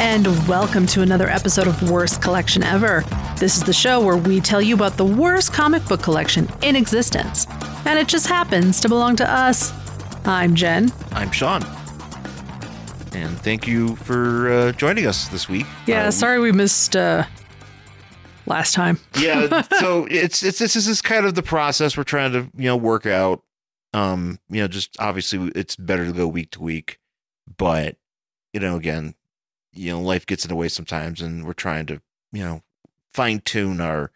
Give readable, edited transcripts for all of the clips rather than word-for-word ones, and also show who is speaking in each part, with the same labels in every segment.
Speaker 1: and welcome to another episode of Worst Collection Ever. This is the show where we tell you about the worst comic book collection in existence, and it just happens to belong to us. I'm Jen.
Speaker 2: I'm Sean. And thank you for joining us this week.
Speaker 1: Yeah, sorry we missed last time.
Speaker 2: Yeah, so this is kind of the process we're trying to work out. Just obviously it's better to go week to week, but again, life gets in the way sometimes, and we're trying to fine tune our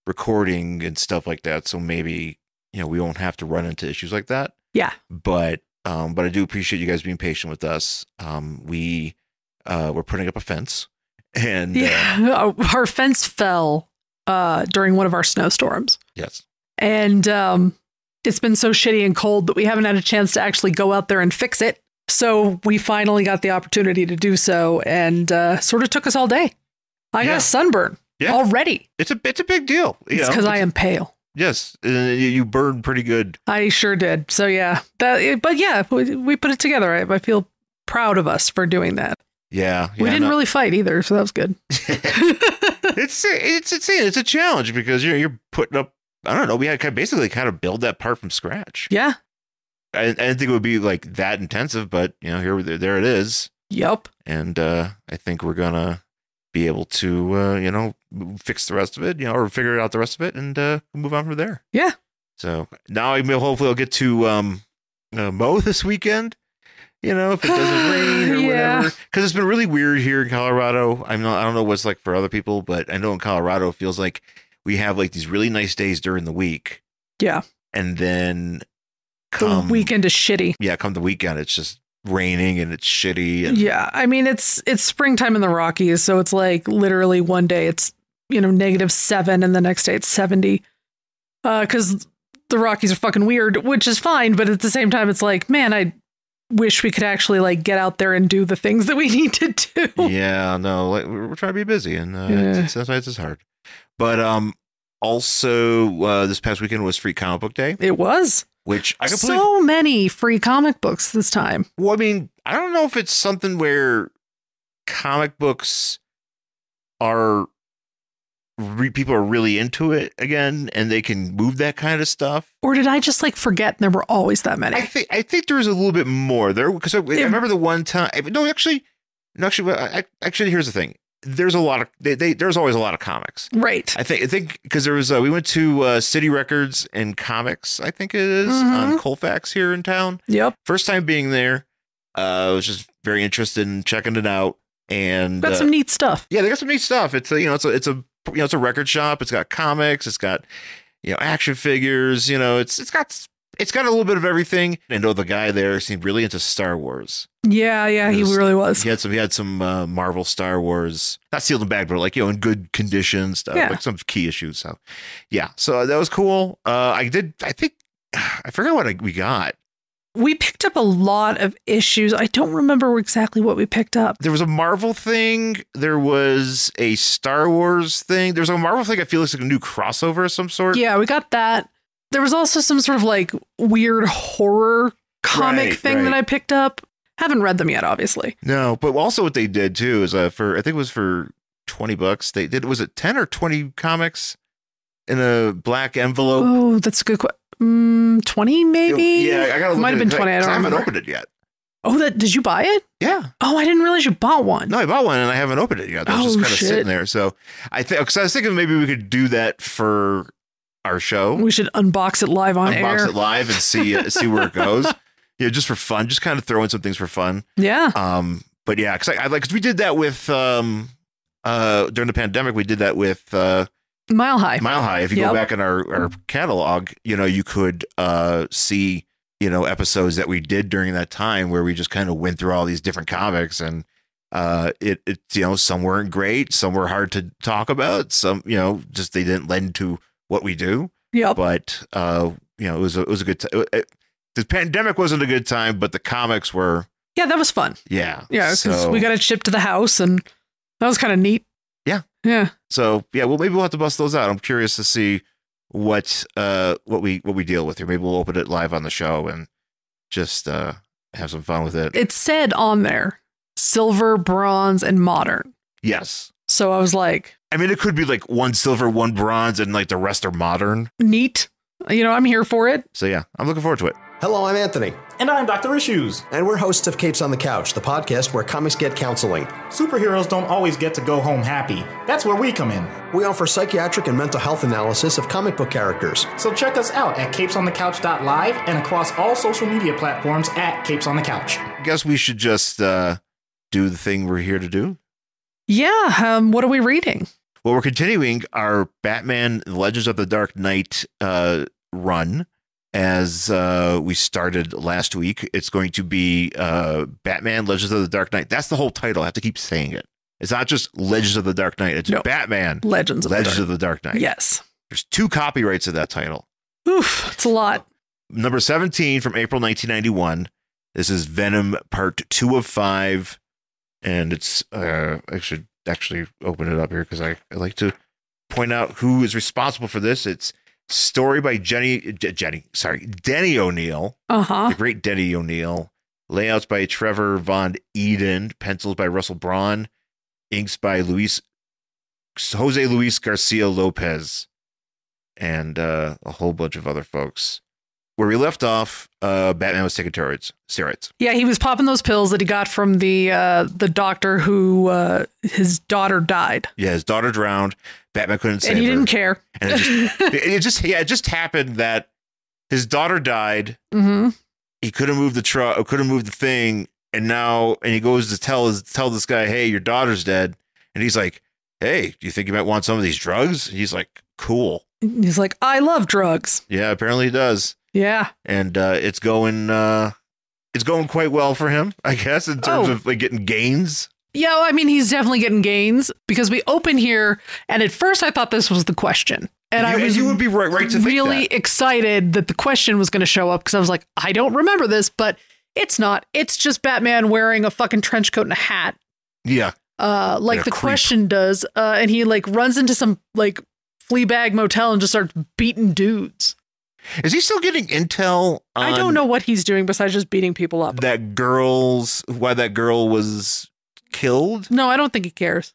Speaker 2: recording and stuff like that. So maybe we won't have to run into issues like that.
Speaker 1: Yeah,
Speaker 2: but I do appreciate you guys being patient with us. We're putting up a fence, and
Speaker 1: our fence fell during one of our snowstorms.
Speaker 2: Yes,
Speaker 1: and it's been so shitty and cold that we haven't had a chance to actually go out there and fix it. So we finally got the opportunity to do so, and sort of took us all day. I got a sunburn already.
Speaker 2: It's a big deal.
Speaker 1: It's because I am pale.
Speaker 2: Yes, you burned pretty good.
Speaker 1: I sure did. So yeah, we put it together. I feel proud of us for doing that.
Speaker 2: Yeah,
Speaker 1: we didn't really fight either, so that was good.
Speaker 2: It's a challenge because you're putting up. I don't know. We had basically build that part from scratch.
Speaker 1: Yeah,
Speaker 2: I didn't think it would be like that intensive, but there it is.
Speaker 1: Yep.
Speaker 2: And I think we're gonna be able to fix the rest of it, or figure out the rest of it, and move on from there.
Speaker 1: Yeah.
Speaker 2: So now hopefully I'll get to mow this weekend. If it doesn't rain or whatever, because it's been really weird here in Colorado. I don't know what's like for other people, but I know in Colorado it feels like we have like these really nice days during the week.
Speaker 1: Yeah.
Speaker 2: And then
Speaker 1: the weekend is shitty.
Speaker 2: Yeah, come the weekend, it's just raining and it's shitty. And
Speaker 1: yeah, I mean it's springtime in the Rockies, so it's like literally one day it's -7 and the next day it's 70. Because the Rockies are fucking weird, which is fine, but at the same time it's like, man, I wish we could actually like get out there and do the things that we need to do.
Speaker 2: Yeah, no, we're trying to be busy, and sometimes it's hard. But also this past weekend was Free Comic Book Day.
Speaker 1: It was.
Speaker 2: Which I
Speaker 1: so many free comic books this time.
Speaker 2: Well, I mean, I don't know if it's something where comic books are people are really into it again, and they can move that kind of stuff. Or
Speaker 1: did I just like forget there were always that many?
Speaker 2: I think there was a little bit more there, because I remember the one time. No, actually, here's the thing. There's a lot of there's always a lot of comics,
Speaker 1: right?
Speaker 2: I think because there was we went to City Records and Comics, I think it is, on Colfax here in town.
Speaker 1: Yep,
Speaker 2: first time being there. I was just very interested in checking it out, and
Speaker 1: got some neat stuff.
Speaker 2: Yeah, they got some neat stuff. It's it's a record shop. It's got comics. It's got action figures. It's got a little bit of everything. I know the guy there seemed really into Star Wars.
Speaker 1: Yeah, he really was.
Speaker 2: He had some Marvel Star Wars, not sealed and bagged, but like in good condition stuff, like some key issues. So yeah, so that was cool. I forgot what we got.
Speaker 1: We picked up a lot of issues. I don't remember exactly what we picked up.
Speaker 2: There was a Marvel thing. There was a Star Wars thing. There's a Marvel thing. I feel like it's like a new crossover of some sort.
Speaker 1: Yeah, we got that. There was also some sort of like weird horror comic thing that I picked up. Haven't read them yet, obviously.
Speaker 2: No, but also what they did too is I think it was for $20. They did, was it 10 or 20 comics in a black envelope?
Speaker 1: Oh, that's a good question. 20 maybe?
Speaker 2: Yeah, I gotta look.
Speaker 1: Might have been 20. I
Speaker 2: haven't opened it yet.
Speaker 1: Oh, did you buy it?
Speaker 2: Yeah.
Speaker 1: Oh, I didn't realize you bought one.
Speaker 2: No, I bought one and I haven't opened it yet. It was just kind of sitting there. So because I was thinking maybe we could do that for our show.
Speaker 1: We should unbox it live on air.
Speaker 2: Unbox it live and see where it goes. Just for fun, just kind of throw in some things for fun.
Speaker 1: Yeah.
Speaker 2: But yeah, because we did that with during the pandemic. We did that with
Speaker 1: Mile High.
Speaker 2: Mile High. If you go back in our catalog, you could see episodes that we did during that time where we just kind of went through all these different comics, and some weren't great, some were hard to talk about, some just they didn't lend to what we do.
Speaker 1: Yeah.
Speaker 2: But it was a good time. The pandemic wasn't a good time, but the comics were.
Speaker 1: Yeah, that was fun.
Speaker 2: Yeah.
Speaker 1: Yeah, because we got it shipped to the house, and that was kind of neat.
Speaker 2: Yeah.
Speaker 1: Yeah.
Speaker 2: So yeah, well, maybe we'll have to bust those out. I'm curious to see what we deal with here. Maybe we'll open it live on the show and just have some fun with it.
Speaker 1: It said on there silver, bronze, and modern.
Speaker 2: Yes.
Speaker 1: So I was like,
Speaker 2: I mean, it could be like one silver, one bronze, and like the rest are modern.
Speaker 1: Neat. You know, I'm here for it.
Speaker 2: So yeah, I'm looking forward to it.
Speaker 3: Hello, I'm Anthony.
Speaker 4: And I'm Dr. Issues.
Speaker 3: And we're hosts of Capes on the Couch, the podcast where comics get counseling.
Speaker 4: Superheroes don't always get to go home happy. That's where we come in.
Speaker 3: We offer psychiatric and mental health analysis of comic book characters.
Speaker 4: So check us out at capesonthecouch.live and across all social media platforms at Capes on the Couch.
Speaker 2: I guess we should just do the thing we're here to do.
Speaker 1: Yeah. What are we reading?
Speaker 2: Well, we're continuing our Batman Legends of the Dark Knight run. As we started last week, it's going to be Batman Legends of the Dark Knight. That's the whole title. I have to keep saying it. It's not just Legends of the Dark Knight. It's Batman
Speaker 1: Legends of
Speaker 2: the Dark Knight.
Speaker 1: Yes.
Speaker 2: There's 2 copyrights of that title.
Speaker 1: Oof, it's a lot.
Speaker 2: Number 17 from April 1991. This is Venom Part 2 of 5. And it's, I should actually open it up here because I like to point out who is responsible for this. It's story by Denny O'Neil. The great Denny O'Neil. Layouts by Trevor Von Eden. Pencils by Russell Braun. Inks by Jose Luis Garcia Lopez. And a whole bunch of other folks. Where we left off, Batman was taking steroids.
Speaker 1: Yeah, he was popping those pills that he got from the doctor who his daughter died.
Speaker 2: Yeah, his daughter drowned. Batman couldn't save her.
Speaker 1: And he didn't care.
Speaker 2: And it just happened that his daughter died.
Speaker 1: Mm-hmm.
Speaker 2: He couldn't move the truck, couldn't move the thing, and he goes to tell this guy, "Hey, your daughter's dead." And he's like, "Hey, do you think you might want some of these drugs?" He's like, "Cool."
Speaker 1: He's like, "I love drugs."
Speaker 2: Yeah, apparently he does.
Speaker 1: Yeah.
Speaker 2: And it's going quite well for him, I guess, in terms of like getting gains.
Speaker 1: Yeah, I mean, he's definitely getting gains because we open here, and at first I thought this was the question. And
Speaker 2: you would be right to
Speaker 1: really
Speaker 2: think that.
Speaker 1: excited that the question was going to show up because I was like, I don't remember this, but it's not. It's just Batman wearing a fucking trench coat and a hat.
Speaker 2: Yeah.
Speaker 1: Like the question does. And he like runs into some like Fleabag motel and just starts beating dudes.
Speaker 2: Is he still getting intel on
Speaker 1: I don't know what he's doing besides just beating people up.
Speaker 2: why that girl was killed?
Speaker 1: No, I don't think he cares.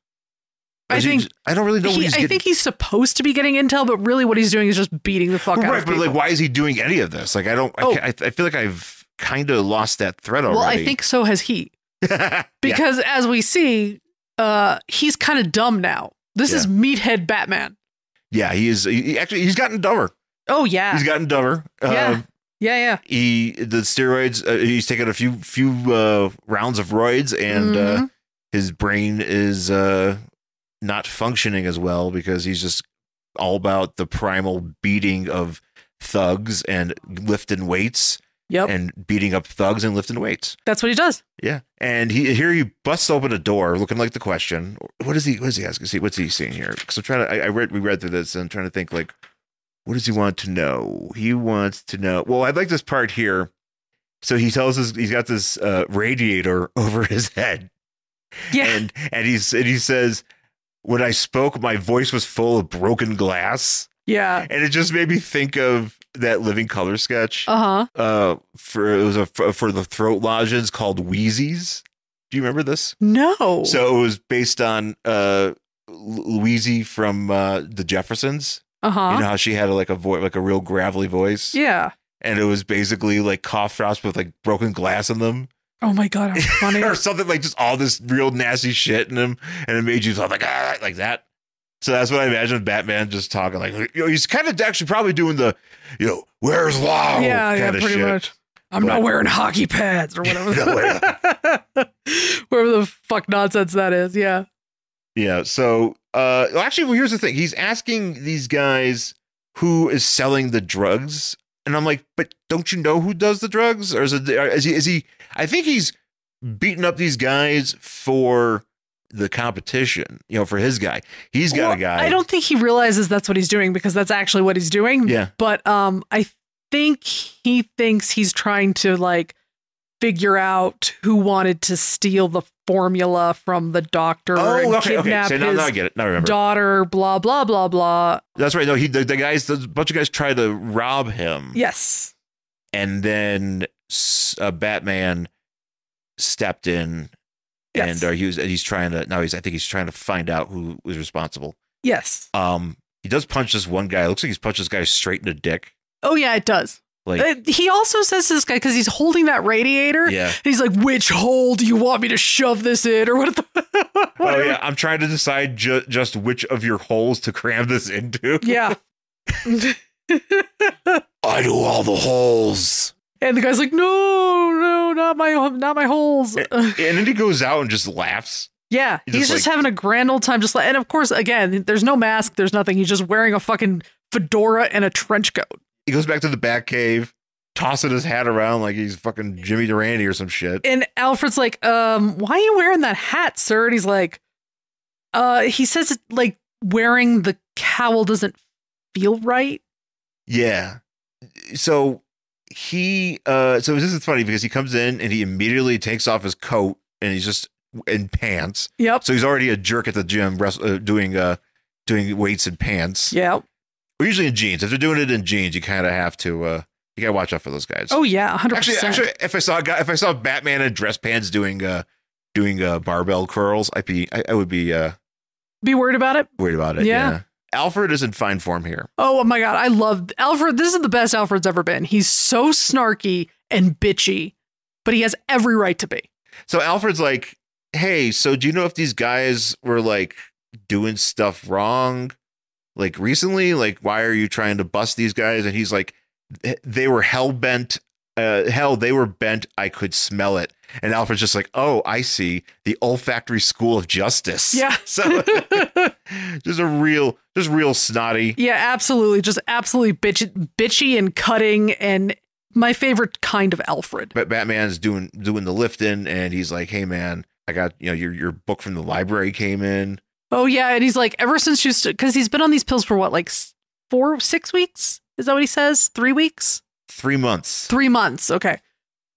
Speaker 1: I
Speaker 2: don't really know what he's getting.
Speaker 1: I think he's supposed to be getting intel, but really what he's doing is just beating the fuck out of people.
Speaker 2: Right, but like, why is he doing any of this? Like, I feel like I've kind of lost that thread already.
Speaker 1: Well, I think so has he. Because as we see, he's kind of dumb now. This is meathead Batman.
Speaker 2: Yeah, he is. He's gotten dumber.
Speaker 1: Oh, yeah.
Speaker 2: He's gotten dumber.
Speaker 1: Yeah.
Speaker 2: The steroids, he's taken a few rounds of roids, and his brain is not functioning as well because he's just all about the primal beating of thugs and lifting weights.
Speaker 1: Yep.
Speaker 2: And beating up thugs and lifting weights.
Speaker 1: That's what he does.
Speaker 2: Yeah. And he busts open a door looking like the question. What is he asking? See, what's he saying here? Because I'm trying to, we read through this and I'm trying to think like, what does he want to know? He wants to know. Well, I like this part here. So he tells us he's got this radiator over his head.
Speaker 1: Yeah.
Speaker 2: And he says, when I spoke, my voice was full of broken glass.
Speaker 1: Yeah.
Speaker 2: And it just made me think of that Living Color sketch.
Speaker 1: Uh-huh.
Speaker 2: For the throat lozenges called Wheezies. Do you remember this?
Speaker 1: No.
Speaker 2: So it was based on Louise from the Jeffersons.
Speaker 1: Uh-huh.
Speaker 2: You know how she had like a real gravelly voice?
Speaker 1: Yeah.
Speaker 2: And it was basically like cough drops with like broken glass in them.
Speaker 1: Oh my God, how funny.
Speaker 2: Or something like just all this real nasty shit in them. And it made you talk like that. So that's what I imagine Batman just talking like, he's kind of actually probably doing the, where's Law?
Speaker 1: Yeah, pretty shit. Much. I'm not wearing hockey pads or whatever. Whatever the fuck nonsense that is. Yeah.
Speaker 2: Yeah. So actually, here's the thing. He's asking these guys who is selling the drugs. And I'm like, but don't you know who does the drugs? Or is he I think he's beating up these guys for the competition, for his guy. He's got a guy.
Speaker 1: I don't think he realizes that's what he's doing because that's actually what he's doing.
Speaker 2: Yeah.
Speaker 1: But I think he thinks he's trying to like figure out who wanted to steal the formula from the doctor and kidnap
Speaker 2: So now I get it. Now I remember.
Speaker 1: Daughter, blah, blah, blah, blah.
Speaker 2: That's right. No, the bunch of guys tried to rob him.
Speaker 1: Yes.
Speaker 2: And then Batman stepped in
Speaker 1: Yes.
Speaker 2: And he's trying to I think he's trying to find out who was responsible.
Speaker 1: Yes.
Speaker 2: He does punch this one guy. It looks like he's punched this guy straight in the dick.
Speaker 1: Oh yeah, it does.
Speaker 2: Like
Speaker 1: he also says to this guy, because he's holding that radiator.
Speaker 2: Yeah.
Speaker 1: He's like, which hole do you want me to shove this in? Or what?
Speaker 2: Oh yeah, I'm trying to decide just which of your holes to cram this into.
Speaker 1: Yeah.
Speaker 2: I do all the holes.
Speaker 1: And the guy's like, no, not my holes.
Speaker 2: And then he goes out and just laughs.
Speaker 1: Yeah, he's just
Speaker 2: like,
Speaker 1: having a grand old time. And of course, again, there's no mask. There's nothing. He's just wearing a fucking fedora and a trench coat.
Speaker 2: He goes back to the back cave, tossing his hat around like he's fucking Jimmy Durante or some shit.
Speaker 1: And Alfred's like, why are you wearing that hat, sir? And he's like, he says like wearing the cowl doesn't feel right.
Speaker 2: Yeah. So so this is funny because he comes in and he immediately takes off his coat and he's just in pants.
Speaker 1: Yep.
Speaker 2: So he's already a jerk at the gym doing weights in pants.
Speaker 1: Yeah.
Speaker 2: Or usually in jeans. If they're doing it in jeans, you kind of have to you gotta watch out for those guys.
Speaker 1: Oh yeah, 100%.
Speaker 2: Actually, if I saw Batman in dress pants doing barbell curls, I would be
Speaker 1: worried about it.
Speaker 2: worried about it.
Speaker 1: Yeah.
Speaker 2: Yeah. Alfred is in fine form here.
Speaker 1: Oh my God, I love Alfred. This is the best Alfred's ever been. He's so snarky and bitchy, but he has every right to be.
Speaker 2: So Alfred's like, hey, so do you know if these guys were like doing stuff wrong? Like recently, like, why are you trying to bust these guys? And he's like, they were hell-bent. They were bent. I could smell it. And Alfred's just like, oh, I see. The olfactory school of justice.
Speaker 1: Yeah.
Speaker 2: So just real snotty.
Speaker 1: Yeah, absolutely. Just absolutely bitchy and cutting, and my favorite kind of Alfred.
Speaker 2: But Batman's doing the lifting, and he's like, hey man, I got, your book from the library came in.
Speaker 1: Oh yeah, and he's like, ever since because he's been on these pills for what, like 6 weeks? Is that what he says? 3 weeks?
Speaker 2: 3 months.
Speaker 1: 3 months. Okay.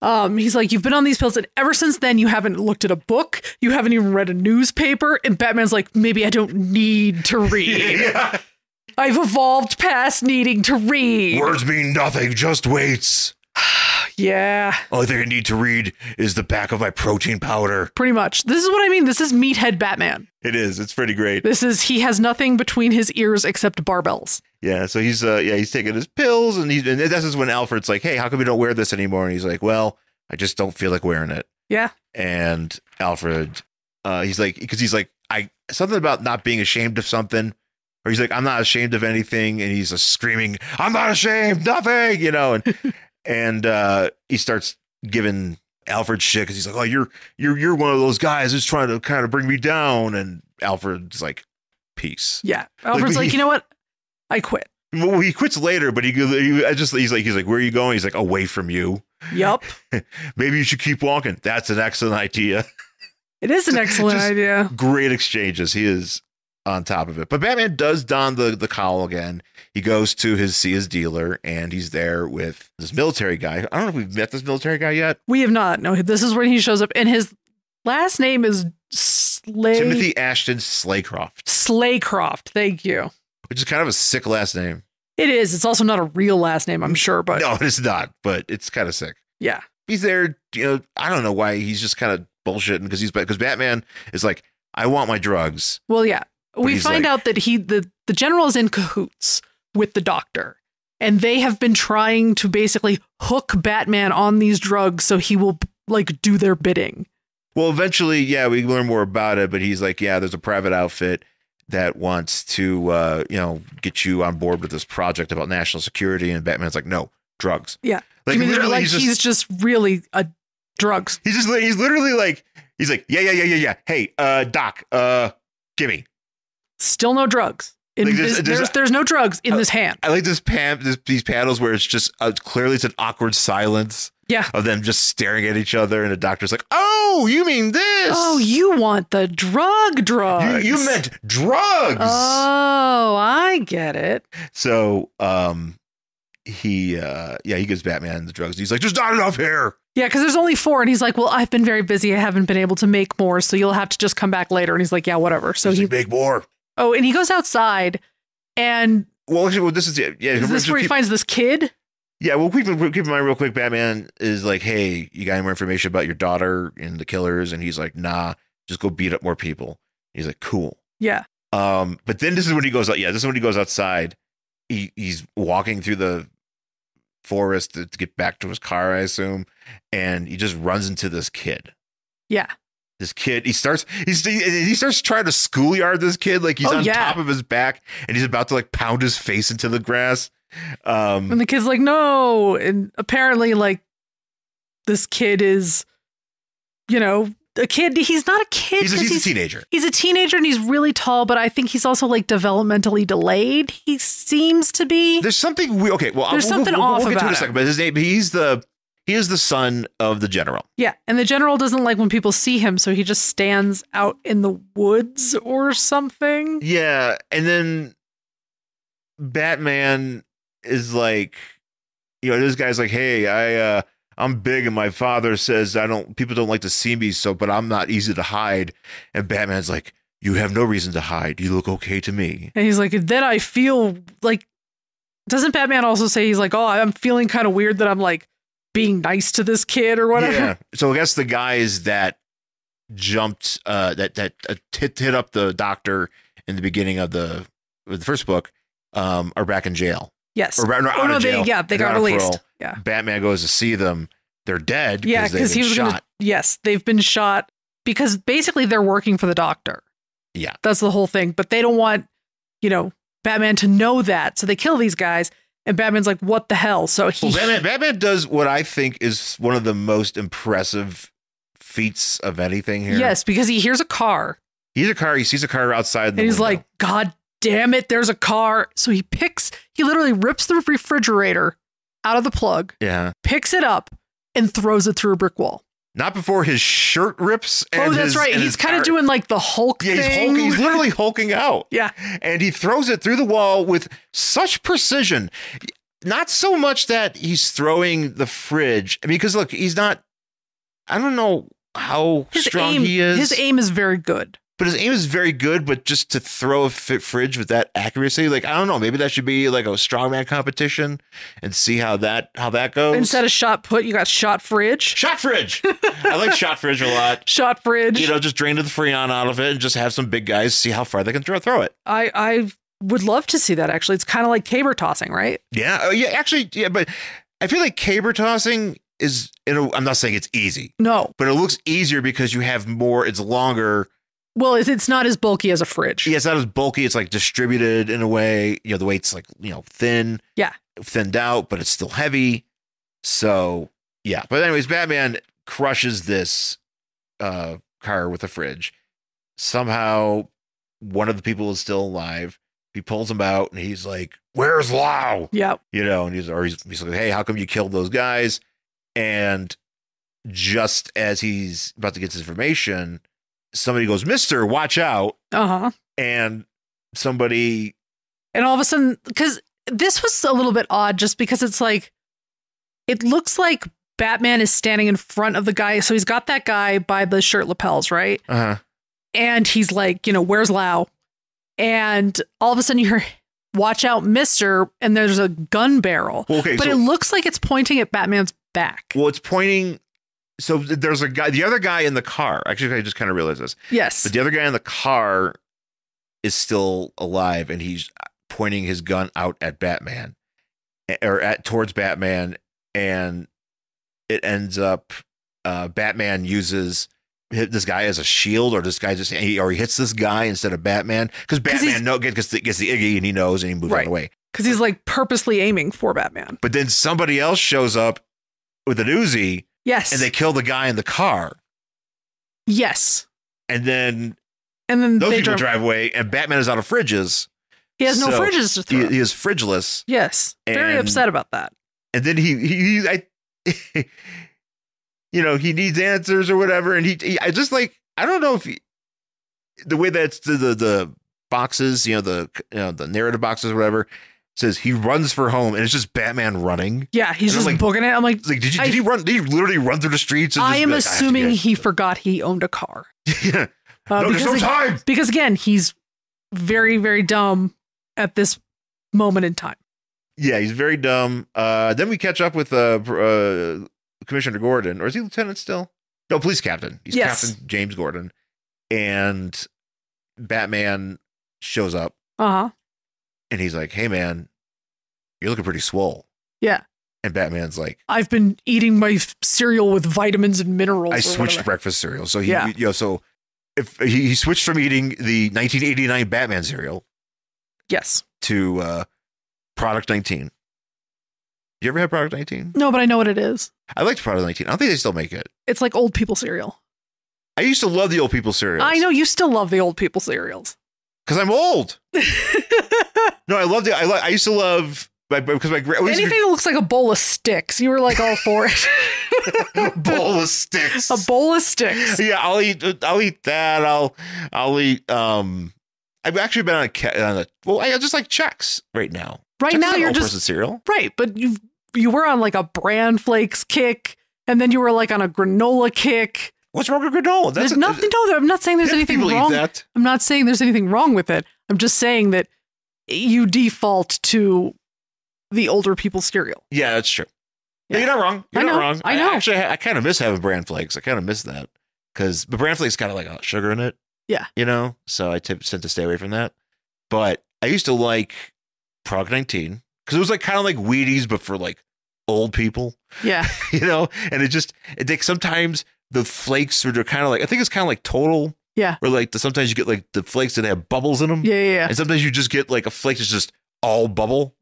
Speaker 1: He's like, you've been on these pills, and ever since then, you haven't looked at a book. You haven't even read a newspaper. And Batman's like, maybe I don't need to read.
Speaker 2: Yeah.
Speaker 1: I've evolved past needing to read.
Speaker 2: Words mean nothing, just weights.
Speaker 1: Yeah.
Speaker 2: Only thing I need to read is the back of my protein powder.
Speaker 1: Pretty much. This is what I mean. This is Meathead Batman.
Speaker 2: It is. It's pretty great.
Speaker 1: He has nothing between his ears except barbells.
Speaker 2: Yeah. So he's taking his pills, and this is when Alfred's like, hey, how come we don't wear this anymore? And he's like, well, I just don't feel like wearing it.
Speaker 1: Yeah.
Speaker 2: And Alfred, he's like, something about not being ashamed of something. Or he's like, I'm not ashamed of anything. And he's screaming, I'm not ashamed, nothing, and he starts giving Alfred shit because he's like, oh, you're one of those guys who's trying to kind of bring me down. And Alfred's like, peace.
Speaker 1: Yeah. Alfred's like, you know what? I quit.
Speaker 2: Well, he quits later, but he's like, where are you going? He's like, away from you.
Speaker 1: Yup.
Speaker 2: Maybe you should keep walking. That's an excellent idea.
Speaker 1: It is an excellent idea.
Speaker 2: Great exchanges. He is on top of it. But Batman does don the cowl again. He goes to see his dealer, and he's there with this military guy. I don't know if we've met this military guy yet.
Speaker 1: We have not. No, this is when he shows up, and his last name is
Speaker 2: Timothy Ashton Slaycroft.
Speaker 1: Slaycroft. Thank you.
Speaker 2: Which is kind of a sick last name.
Speaker 1: It is. It's also not a real last name, I'm sure, but
Speaker 2: no, it's not. But it's kind of sick.
Speaker 1: Yeah.
Speaker 2: He's there. I don't know why he's just kind of bullshitting because Batman is like, I want my drugs.
Speaker 1: Well, yeah. We find out that the general is in cahoots with the doctor, and they have been trying to basically hook Batman on these drugs so he will like do their bidding. Well,
Speaker 2: eventually, yeah, we learn more about it, but he's like, yeah, there's a private outfit that wants to, get you on board with this project about national security. And Batman's like, no, drugs.
Speaker 1: Yeah.
Speaker 2: Like,
Speaker 1: literally, he's just really drugs.
Speaker 2: He's literally like, he's like, yeah. Hey, Doc, gimme.
Speaker 1: Still no drugs. There's no drugs in this hand.
Speaker 2: I like these panels where it's just clearly it's an awkward silence.
Speaker 1: Yeah.
Speaker 2: Of them just staring at each other, and the doctor's like, "Oh, you mean this?
Speaker 1: Oh, you want the drugs?
Speaker 2: You meant drugs?
Speaker 1: Oh, I get it."
Speaker 2: So, he gives Batman the drugs. He's like, "There's not enough here."
Speaker 1: Yeah, because there's only 4, and he's like, "Well, I've been very busy. I haven't been able to make more, so you'll have to just come back later." And he's like, "Yeah, whatever." So he
Speaker 2: make more.
Speaker 1: Oh, and he goes outside, and
Speaker 2: this is
Speaker 1: Is this where he finds this kid?
Speaker 2: Yeah, well, keep in mind real quick, Batman is like, hey, you got any more information about your daughter and the killers? And he's like, nah. Just go beat up more people. He's like, cool.
Speaker 1: Yeah.
Speaker 2: But then this is when he goes out. Yeah, this is when he goes outside. He's walking through the forest to get back to his car, I assume, and he just runs into this kid.
Speaker 1: Yeah.
Speaker 2: This kid, he starts trying to schoolyard this kid, like he's on top of his back, and he's about to like pound his face into the grass.
Speaker 1: And the kid's like, no, and apparently, like, this kid is, you know, a kid. He's not a kid.
Speaker 2: He's a teenager.
Speaker 1: He's a teenager, and he's really tall, but I think he's also like developmentally delayed. He seems to be.
Speaker 2: There's something weird. Okay, well,
Speaker 1: there's something off
Speaker 2: we'll get
Speaker 1: about
Speaker 2: to it in a
Speaker 1: him.
Speaker 2: second. But his name, he is the son of the general.
Speaker 1: Yeah, and the general doesn't like when people see him, so he just stands out in the woods or something.
Speaker 2: Yeah, and then Batman is like, you know, this guy's like, hey, I'm big, and my father says people don't like to see me, but I'm not easy to hide. And Batman's like, you have no reason to hide. You look okay to me.
Speaker 1: And he's like, then I feel like, doesn't Batman also say, he's like, oh, I'm feeling kind of weird that I'm like being nice to this kid or whatever.
Speaker 2: Yeah. So I guess the guys that jumped, hit up the doctor in the beginning of the first book, are back in jail.
Speaker 1: Yes.
Speaker 2: They
Speaker 1: got released. Yeah.
Speaker 2: Batman goes to see them. They're dead.
Speaker 1: Yeah, because he was shot. Yes, they've been shot because basically they're working for the doctor.
Speaker 2: Yeah.
Speaker 1: That's the whole thing. But they don't want, you know, Batman to know that. So they kill these guys. And Batman's like, what the hell? So
Speaker 2: Batman does what I think is one of the most impressive feats of anything here.
Speaker 1: Yes, because he hears a car.
Speaker 2: He sees a car outside.
Speaker 1: And he's like, God damn it, there's a car. So he literally rips the refrigerator out of the plug.
Speaker 2: Yeah.
Speaker 1: Picks it up and throws it through a brick wall.
Speaker 2: Not before his shirt rips.
Speaker 1: And that's right. He's kind of doing like the Hulk thing.
Speaker 2: He's literally hulking out.
Speaker 1: Yeah.
Speaker 2: And he throws it through the wall with such precision. Not so much that he's throwing the fridge. I mean, because look, he's not, I don't know how strong he is.
Speaker 1: His aim is very good.
Speaker 2: But his aim is very good, but just to throw a fridge with that accuracy, like, I don't know, maybe that should be like a strongman competition and see how that goes.
Speaker 1: Instead of shot put, you got shot fridge.
Speaker 2: Shot fridge. I like shot fridge a lot.
Speaker 1: Shot fridge.
Speaker 2: You know, just drain the freon out of it and just have some big guys see how far they can throw it.
Speaker 1: I would love to see that, actually. It's kind of like caber tossing, right?
Speaker 2: Yeah. Yeah, actually, yeah, but I feel like caber tossing is, I'm not saying it's easy.
Speaker 1: No.
Speaker 2: But it looks easier because you have more, it's longer.
Speaker 1: Well, it's not as bulky as a fridge.
Speaker 2: Yeah, it's not as bulky. It's like distributed in a way. You know, the weight's like, you know, thin.
Speaker 1: Yeah.
Speaker 2: Thinned out, but it's still heavy. So, yeah. But anyways, Batman crushes this car with a fridge. Somehow, one of the people is still alive. He pulls him out, and he's like, "Where's Lau?"
Speaker 1: Yeah.
Speaker 2: You know, and he's like, "Hey, how come you killed those guys?" And just as he's about to get this information, somebody goes, "Mister, watch out."
Speaker 1: Uh-huh.
Speaker 2: And somebody.
Speaker 1: And all of a sudden, because this was a little bit odd just because it's like, it looks like Batman is standing in front of the guy. So he's got that guy by the shirt lapels, right?
Speaker 2: Uh-huh.
Speaker 1: And he's like, you know, where's Lau? And all of a sudden you hear, watch out, mister. And there's a gun barrel.
Speaker 2: Okay,
Speaker 1: but it looks like it's pointing at Batman's back.
Speaker 2: Well, it's pointing. So there's a guy, the other guy in the car. Actually, I just kind of realized this.
Speaker 1: Yes.
Speaker 2: But the other guy in the car is still alive, and he's pointing his gun out at Batman, or towards Batman, and it ends up Batman uses this guy as a shield, or this guy he hits this guy instead of Batman, because Batman gets the Iggy, and he knows, and he moves out of the way.
Speaker 1: Because he's like purposely aiming for Batman.
Speaker 2: But then somebody else shows up with an Uzi.
Speaker 1: Yes.
Speaker 2: And they kill the guy in the car.
Speaker 1: Yes.
Speaker 2: And then
Speaker 1: those
Speaker 2: people drive away, and Batman is out of fridges.
Speaker 1: He has no fridges to throw.
Speaker 2: He is fridgeless.
Speaker 1: Yes. Very upset about that.
Speaker 2: And then he you know, he needs answers or whatever. And I just like, I don't know if the way that's the boxes, the narrative boxes or whatever, says he runs for home, and it's just Batman running.
Speaker 1: Yeah, he's just like, booking it. I'm like
Speaker 2: did he run? Did he literally run through the streets? And
Speaker 1: I am assuming he forgot he owned a car.
Speaker 2: Yeah. No, there's no time.
Speaker 1: Because again, he's very, very dumb at this moment in time.
Speaker 2: Yeah, he's very dumb. Then we catch up with Commissioner Gordon, or is he lieutenant still? No, police captain. He's Captain James Gordon. and Batman shows up
Speaker 1: Uh-huh.
Speaker 2: and he's like, hey man, you're looking pretty swole.
Speaker 1: Yeah.
Speaker 2: And Batman's like,
Speaker 1: I've been eating my cereal with vitamins and minerals.
Speaker 2: I
Speaker 1: or
Speaker 2: switched
Speaker 1: whatever.
Speaker 2: to breakfast cereal. So so if he switched from eating the 1989 Batman cereal
Speaker 1: Yes.
Speaker 2: to Product 19. You ever had Product 19?
Speaker 1: No, but I know what it is.
Speaker 2: I liked Product 19. I don't think they still make it.
Speaker 1: It's like old people cereal.
Speaker 2: I used to love the old people cereals.
Speaker 1: I know you still love the old people cereals.
Speaker 2: Because I'm old. No, I loved it. I used to love because my
Speaker 1: anything that looks like a bowl of sticks. You were like all for it.
Speaker 2: bowl of sticks.
Speaker 1: A bowl of sticks.
Speaker 2: Yeah, I'll eat that. I'll eat. I've actually been on I just like Chex right now.
Speaker 1: Right
Speaker 2: Chex
Speaker 1: now
Speaker 2: is an
Speaker 1: you're
Speaker 2: old
Speaker 1: just
Speaker 2: person cereal.
Speaker 1: Right, but you were on like a bran flakes kick, and then you were like on a granola kick.
Speaker 2: What's wrong with granola?
Speaker 1: There's nothing. No, I'm not saying there's anything
Speaker 2: people
Speaker 1: wrong.
Speaker 2: Eat that.
Speaker 1: I'm not saying there's anything wrong with it. I'm just saying that you default to the older people cereal.
Speaker 2: Yeah, that's true.
Speaker 1: Yeah.
Speaker 2: No, you're not wrong. You're not wrong.
Speaker 1: I know.
Speaker 2: I kind of miss having bran flakes. I kind of miss that because the bran flakes got like a lot of sugar in it.
Speaker 1: Yeah.
Speaker 2: You know, so I tend to stay away from that. But I used to like Product 19 because it was like kind of like Wheaties, but for like old people.
Speaker 1: Yeah.
Speaker 2: You know, and it like sometimes the flakes are kind of like, I think it's kind of like Total.
Speaker 1: Yeah.
Speaker 2: Where like sometimes you get like the flakes that have bubbles in them.
Speaker 1: Yeah.
Speaker 2: And sometimes you just get like a flake that's just all bubble.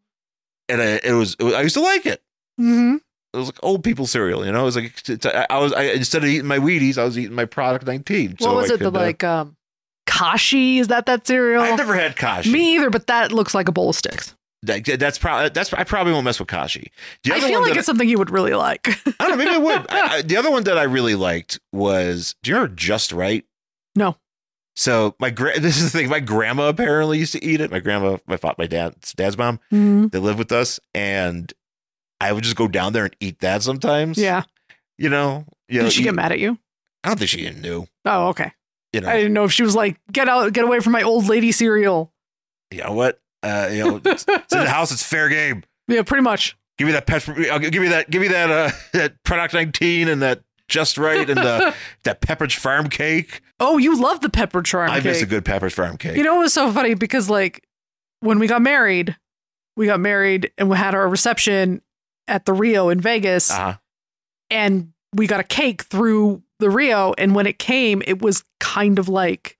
Speaker 2: And I used to like it.
Speaker 1: Mm-hmm.
Speaker 2: It was like old people cereal, you know. It was like I instead of eating my Wheaties, I was eating my Product 19.
Speaker 1: What was it? Kashi? Is that cereal?
Speaker 2: I've never had Kashi.
Speaker 1: Me either, but that looks like a bowl of sticks.
Speaker 2: That's I probably won't mess with Kashi.
Speaker 1: I feel like it's something you would really like.
Speaker 2: I don't know, maybe I would. The other one that I really liked was, do you remember Just Right?
Speaker 1: No.
Speaker 2: So this is the thing. My grandma apparently used to eat it. My grandma, my dad's mom, they lived with us, and I would just go down there and eat that sometimes.
Speaker 1: Yeah.
Speaker 2: You know.
Speaker 1: Did she get mad at you?
Speaker 2: I don't think she even knew.
Speaker 1: Oh, okay.
Speaker 2: You know.
Speaker 1: I didn't know if she was like, get away from my old lady cereal.
Speaker 2: You know what? It's in the house. It's fair game.
Speaker 1: Yeah, pretty much.
Speaker 2: Give me that give me that Product 19 and that Just Right and that Pepperidge Farm cake.
Speaker 1: Oh, you love the Pepperidge Farm cake.
Speaker 2: I miss a good Pepperidge Farm cake.
Speaker 1: You know, it was so funny because like when we got married and we had our reception at the Rio in Vegas, and we got a cake through the Rio, and when it came, it was kind of like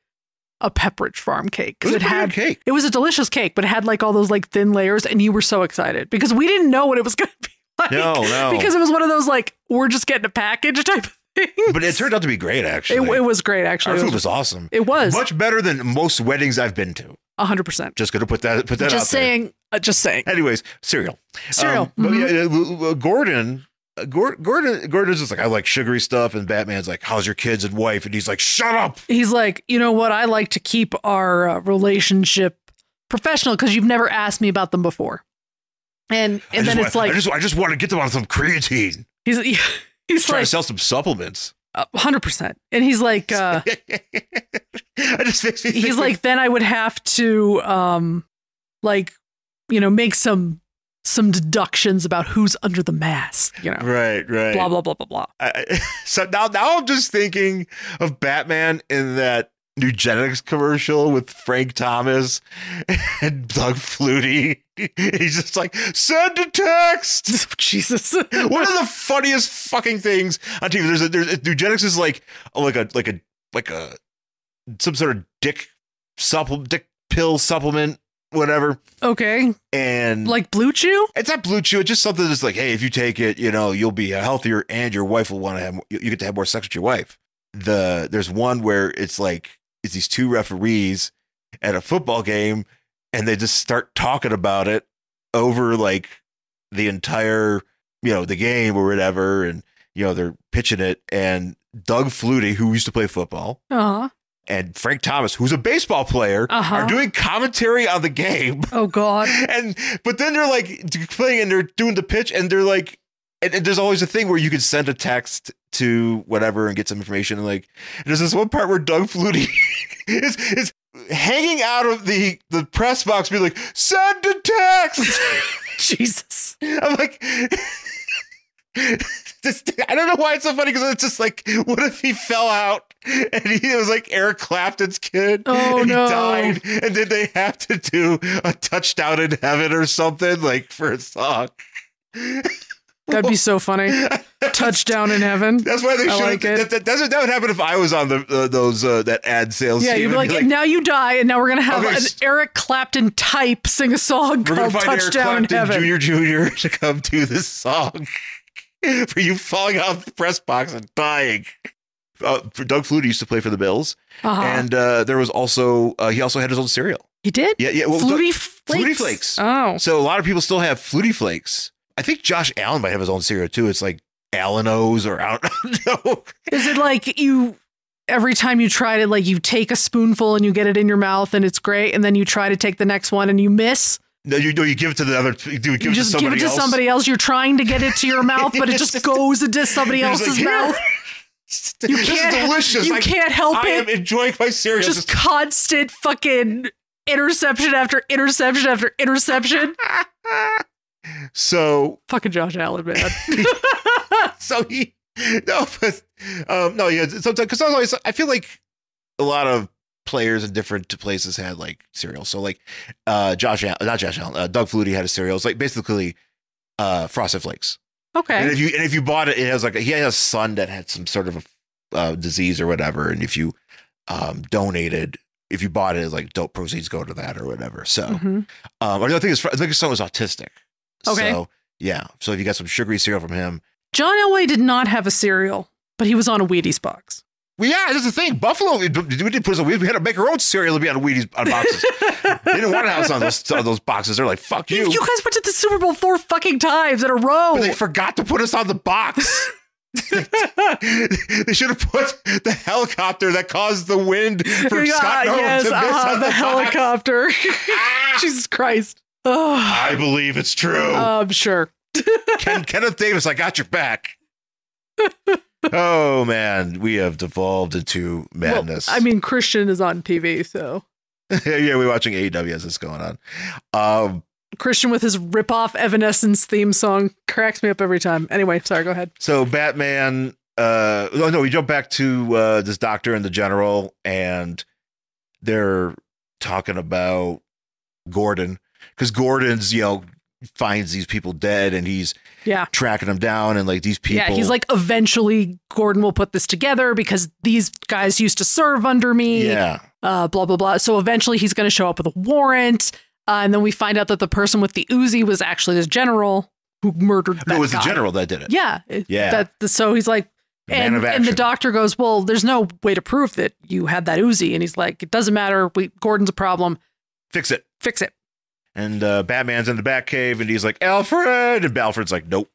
Speaker 1: a Pepperidge Farm cake because it was a delicious cake, but it had like all those like thin layers, and you were so excited because we didn't know what it was going to be like.
Speaker 2: No,
Speaker 1: because it was one of those like we're just getting a package type of thing.
Speaker 2: But it turned out to be great, actually.
Speaker 1: It was great, actually.
Speaker 2: Our food was awesome.
Speaker 1: It was
Speaker 2: much better than most weddings I've been to.
Speaker 1: 100%.
Speaker 2: Just gonna put that
Speaker 1: just
Speaker 2: out
Speaker 1: saying.
Speaker 2: there.
Speaker 1: Just saying.
Speaker 2: Anyways, cereal.
Speaker 1: Mm-hmm.
Speaker 2: But yeah, Gordon's just like, I like sugary stuff, and Batman's like, how's your kids and wife? And he's like, shut up.
Speaker 1: He's like, you know what? I like to keep our relationship professional because you've never asked me about them before. And then it's like,
Speaker 2: I just want to get them on some creatine.
Speaker 1: He's
Speaker 2: trying
Speaker 1: like
Speaker 2: to sell some supplements.
Speaker 1: 100%. And he's like, he's like, then I would have to make some deductions about who's under the mask, you know.
Speaker 2: Right.
Speaker 1: Blah, blah, blah, blah, blah.
Speaker 2: So now I'm just thinking of Batman in that Nugenics commercial with Frank Thomas and Doug Flutie. He's just like, send a text.
Speaker 1: Jesus.
Speaker 2: One of the funniest fucking things on TV. There's Nugenics is like a some sort of dick pill supplement, whatever.
Speaker 1: Okay.
Speaker 2: And
Speaker 1: like Blue Chew?
Speaker 2: It's not Blue Chew. It's just something that's like, hey, if you take it, you know, you'll be healthier and your wife will want to have, you get to have more sex with your wife. There's one where it's these two referees at a football game and they just start talking about it over like the entire, you know, the game or whatever. And, you know, they're pitching it, and Doug Flutie, who used to play football, and Frank Thomas, who's a baseball player, are doing commentary on the game.
Speaker 1: Oh God.
Speaker 2: But then they're like playing and they're doing the pitch, and they're like, and there's always a thing where you can send a text to whatever and get some information. And like, there's this one part where Doug Flutie is hanging out of the press box, being like, send a text.
Speaker 1: Jesus.
Speaker 2: I'm like, I don't know why it's so funny because it's just like, what if he fell out and he was like Eric Clapton's kid?
Speaker 1: Oh,
Speaker 2: and
Speaker 1: no.
Speaker 2: He died, and then they have to do a Touchdown in Heaven or something like for a song.
Speaker 1: That'd be so funny. Touchdown in Heaven.
Speaker 2: That's why they should.
Speaker 1: like it.
Speaker 2: That would happen if I was on those that ad sales.
Speaker 1: Yeah,
Speaker 2: team.
Speaker 1: you'd be like, now you die, and now we're gonna have an Eric Clapton type sing a song called Touchdown in Heaven.
Speaker 2: Jr. to come do this song for you falling off the press box and dying. Doug Flutie used to play for the Bills, and there was also he also had his own cereal.
Speaker 1: He did.
Speaker 2: Yeah. Well,
Speaker 1: Flutie Flakes.
Speaker 2: Flutie Flakes.
Speaker 1: Oh,
Speaker 2: so a lot of people still have Flutie Flakes. I think Josh Allen might have his own cereal too. It's like Allen-O's or I don't know.
Speaker 1: Is it like you every time you try to like you take a spoonful and you get it in your mouth and it's great, and then you try to take the next one and you miss?
Speaker 2: No, you give it to the other. You give it to
Speaker 1: somebody else. You're trying to get it to your mouth, but it just goes into somebody else's mouth. You can't.
Speaker 2: This is delicious.
Speaker 1: You can't help it.
Speaker 2: I am enjoying my cereal.
Speaker 1: Just constant fucking interception after interception after interception.
Speaker 2: So
Speaker 1: fucking Josh Allen, man.
Speaker 2: So yeah. Sometimes because I feel like a lot of players in different places had like cereals. So like Doug Flutie had a cereal. It's like basically Frosted Flakes.
Speaker 1: Okay.
Speaker 2: And if you bought it, it has like he had a son that had some sort of a disease or whatever, and if you donated. If you bought it, it's like dope proceeds go to that or whatever. So, I think his son was autistic.
Speaker 1: Okay.
Speaker 2: So, yeah. So if you got some sugary cereal from him.
Speaker 1: John Elway did not have a cereal, but he was on a Wheaties box.
Speaker 2: Well, yeah, that's the thing. Buffalo, we didn't put us on Wheaties. We had to make our own cereal to be on Wheaties on boxes. They didn't want to have us on those boxes. They're like, fuck you.
Speaker 1: You guys went to the Super Bowl 4 fucking times in a row.
Speaker 2: But they forgot to put us on the box. They should have put the helicopter that caused the wind for Scott Nolan to miss on
Speaker 1: the helicopter. Jesus Christ. Oh.
Speaker 2: I believe it's true.
Speaker 1: I'm sure.
Speaker 2: Kenneth Davis, I got your back. Oh, man. We have devolved into madness.
Speaker 1: Well, I mean, Christian is on TV, so.
Speaker 2: Yeah, we're watching AEW as this is going on.
Speaker 1: Christian with his rip-off Evanescence theme song cracks me up every time. Anyway, sorry, go ahead.
Speaker 2: So Batman, we jump back to this doctor and the general, and they're talking about Gordon, because Gordon's, finds these people dead, and he's tracking them down, and like these people.
Speaker 1: Yeah, he's like, eventually Gordon will put this together because these guys used to serve under me.
Speaker 2: Yeah.
Speaker 1: Blah, blah, blah. So eventually he's going to show up with a warrant. And then we find out that the person with the Uzi was actually this general who murdered that guy.
Speaker 2: It was the general that did it.
Speaker 1: Yeah.
Speaker 2: Yeah.
Speaker 1: So he's like, and the doctor goes, well, there's no way to prove that you had that Uzi. And he's like, it doesn't matter. Gordon's a problem.
Speaker 2: Fix it.
Speaker 1: And
Speaker 2: Batman's in the Batcave, and he's like, Alfred. And Alfred's like, nope.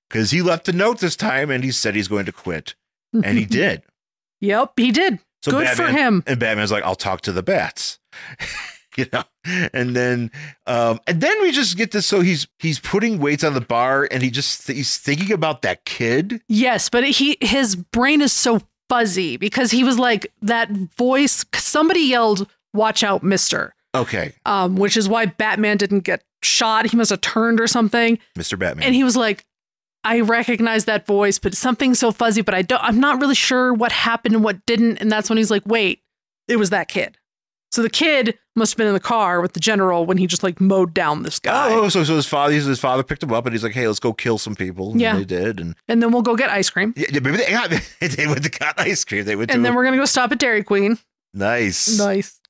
Speaker 2: Because he left a note this time, and he said he's going to quit. And he did.
Speaker 1: Yep, he did. So good for him.
Speaker 2: And Batman's like, I'll talk to the bats. And then we just get this. So he's putting weights on the bar, and he's thinking about that kid.
Speaker 1: Yes, but his brain is so fuzzy because he was like that voice. Somebody yelled, "Watch out, Mister."
Speaker 2: Okay.
Speaker 1: Which is why Batman didn't get shot. He must have turned or something.
Speaker 2: Mr. Batman.
Speaker 1: And he was like, I recognize that voice, but something's so fuzzy, but I'm not really sure what happened and what didn't. And that's when he's like, wait, it was that kid. So the kid must have been in the car with the general when he just like mowed down this guy.
Speaker 2: Oh, so his father picked him up, and he's like, hey, let's go kill some people. And they did. And
Speaker 1: then we'll go get ice cream.
Speaker 2: Yeah, maybe they went to get ice cream. They went
Speaker 1: and then we're going to go stop at Dairy Queen.
Speaker 2: Nice.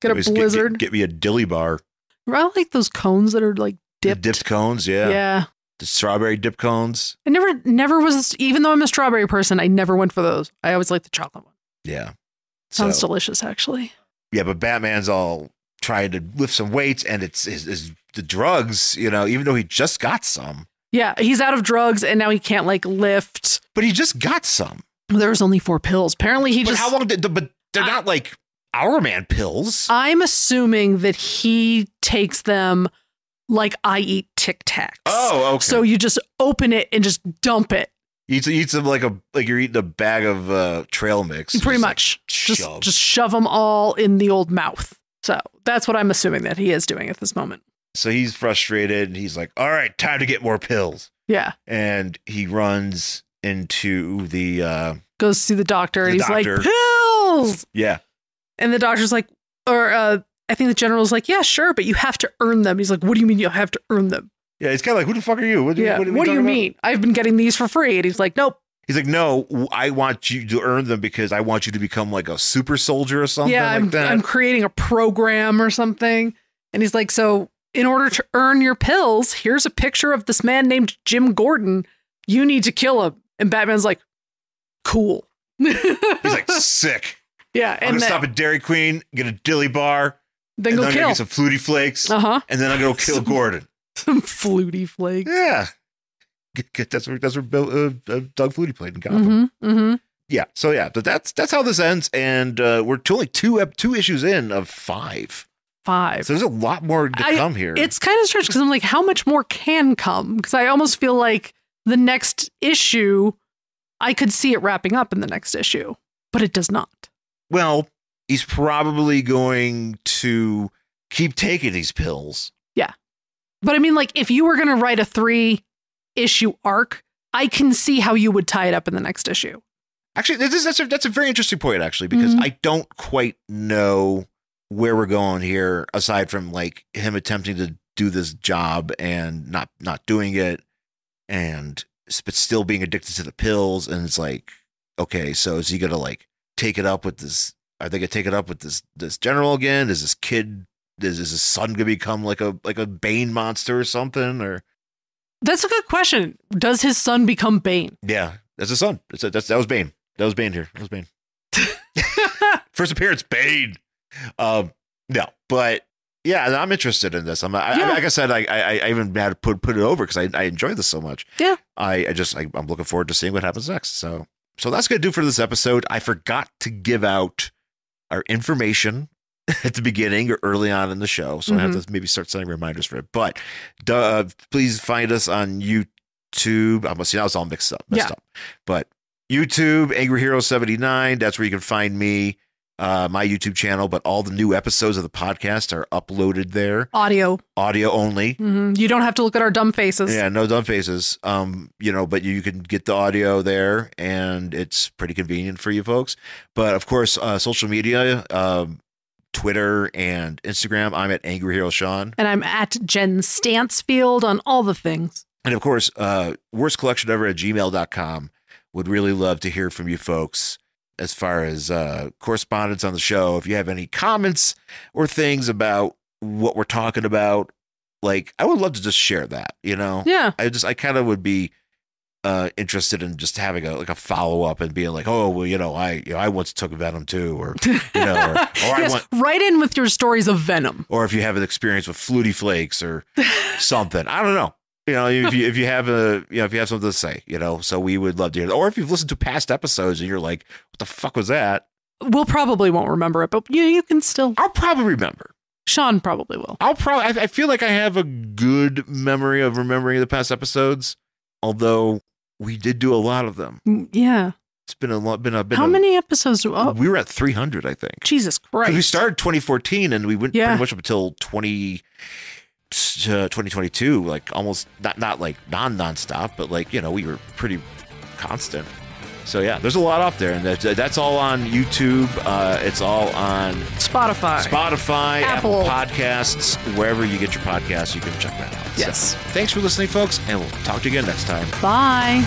Speaker 1: Get a Blizzard.
Speaker 2: Get me a dilly bar.
Speaker 1: I like those cones that are like dipped.
Speaker 2: The dipped cones, yeah.
Speaker 1: Yeah.
Speaker 2: The strawberry dip cones.
Speaker 1: I never was, even though I'm a strawberry person, I never went for those. I always liked the chocolate one.
Speaker 2: Yeah.
Speaker 1: Sounds delicious, actually.
Speaker 2: Yeah, but Batman's all trying to lift some weights, and it's the drugs, even though he just got some.
Speaker 1: Yeah, he's out of drugs, and now he can't like lift.
Speaker 2: But he just got some.
Speaker 1: Well, there was only 4 pills. Apparently
Speaker 2: But how long but they're not like Our Man pills.
Speaker 1: I'm assuming that he takes them like I eat Tic Tacs.
Speaker 2: Oh, okay.
Speaker 1: So you just open it and just dump it.
Speaker 2: Eats them like you're eating a bag of trail mix.
Speaker 1: Pretty much. Like just shove them all in the old mouth. So that's what I'm assuming that he is doing at this moment.
Speaker 2: So he's frustrated, and he's like, all right, time to get more pills.
Speaker 1: Yeah.
Speaker 2: And he runs into the
Speaker 1: goes to see the doctor, and he's
Speaker 2: doctor.
Speaker 1: like, pills.
Speaker 2: Yeah.
Speaker 1: And the doctor's like, I think the general's like, yeah, sure, but you have to earn them. He's like, what do you mean you have to earn them?
Speaker 2: Yeah, it's kind of like, who the fuck are you? What do
Speaker 1: you mean? I've been getting these for free. And he's like, nope.
Speaker 2: He's like, no, I want you to earn them because I want you to become like a super soldier or something like that.
Speaker 1: I'm creating a program or something. And he's like, so in order to earn your pills, here's a picture of this man named Jim Gordon. You need to kill him. And Batman's like, cool.
Speaker 2: He's like, sick.
Speaker 1: Yeah.
Speaker 2: I'm going to stop at Dairy Queen, get a dilly bar,
Speaker 1: then go kill.
Speaker 2: Get some Flutie Flakes, and then I'm going to kill Gordon.
Speaker 1: Some Flutie Flakes.
Speaker 2: Yeah. That's where Doug Flutie played in Gotham. Yeah. So yeah, but that's how this ends, and we're only two issues in of 5. So there's a lot more to come here.
Speaker 1: It's kind of strange because I'm like, how much more can come? Because I almost feel like the next issue, I could see it wrapping up in the next issue, but it does not.
Speaker 2: Well, he's probably going to keep taking these pills.
Speaker 1: Yeah. But I mean, like, if you were going to write a 3-issue arc, I can see how you would tie it up in the next issue.
Speaker 2: Actually, that's a very interesting point, actually, because I don't quite know where we're going here, aside from like him attempting to do this job and not doing it, but still being addicted to the pills. And it's like, okay, so is he gonna like take it up with this? Are they gonna take it up with this general again? Is this kid? Is his son gonna become like a Bane monster or something? Or
Speaker 1: that's a good question. Does his son become Bane?
Speaker 2: Yeah, that's his son. That was Bane. That was Bane here. That was Bane. First appearance, Bane. No, but yeah, I'm interested in this. Like I said, I even had to put it over because I enjoyed this so much.
Speaker 1: Yeah.
Speaker 2: I'm looking forward to seeing what happens next. So that's going to do for this episode. I forgot to give out our information at the beginning or early on in the show. So I have to maybe start sending reminders for it, but please find us on YouTube. I'm going to see now it's all messed up, but YouTube, Angry Hero 79. That's where you can find me. My YouTube channel, but all the new episodes of the podcast are uploaded there. Audio only.
Speaker 1: You don't have to look at our dumb faces.
Speaker 2: Yeah, no dumb faces. But you can get the audio there, and it's pretty convenient for you folks. But of course, social media, Twitter and Instagram. I'm at Angry Hero Sean,
Speaker 1: and I'm at Jen Stansfield on all the things.
Speaker 2: And of course, worstcollectionever@gmail.com. Would really love to hear from you folks. As far as correspondence on the show, if you have any comments or things about what we're talking about, like I would love to just share that,
Speaker 1: Yeah.
Speaker 2: I kind of would be interested in just having a follow up and being like, oh, well, I once took Venom too, or
Speaker 1: yes, write in with your stories of Venom,
Speaker 2: or if you have an experience with Flutie Flakes or something, I don't know. If you have something to say, so we would love to hear it. Or if you've listened to past episodes and you're like, what the fuck was that?
Speaker 1: We'll probably won't remember it, but you can still.
Speaker 2: I'll probably remember.
Speaker 1: Sean probably will.
Speaker 2: I feel like I have a good memory of remembering the past episodes, although we did do a lot of them.
Speaker 1: Yeah.
Speaker 2: It's been a lot.
Speaker 1: How many episodes?
Speaker 2: We were at 300, I think.
Speaker 1: Jesus Christ.
Speaker 2: We started 2014 and we went pretty much up until 2022, like almost not like non-stop, but like we were pretty constant. So yeah, there's a lot up there, and that's all on YouTube. It's all on Spotify, Apple Podcasts, wherever you get your podcasts, you can check that out.
Speaker 1: Yes.
Speaker 2: So, thanks for listening, folks, and we'll talk to you again next time.
Speaker 1: Bye.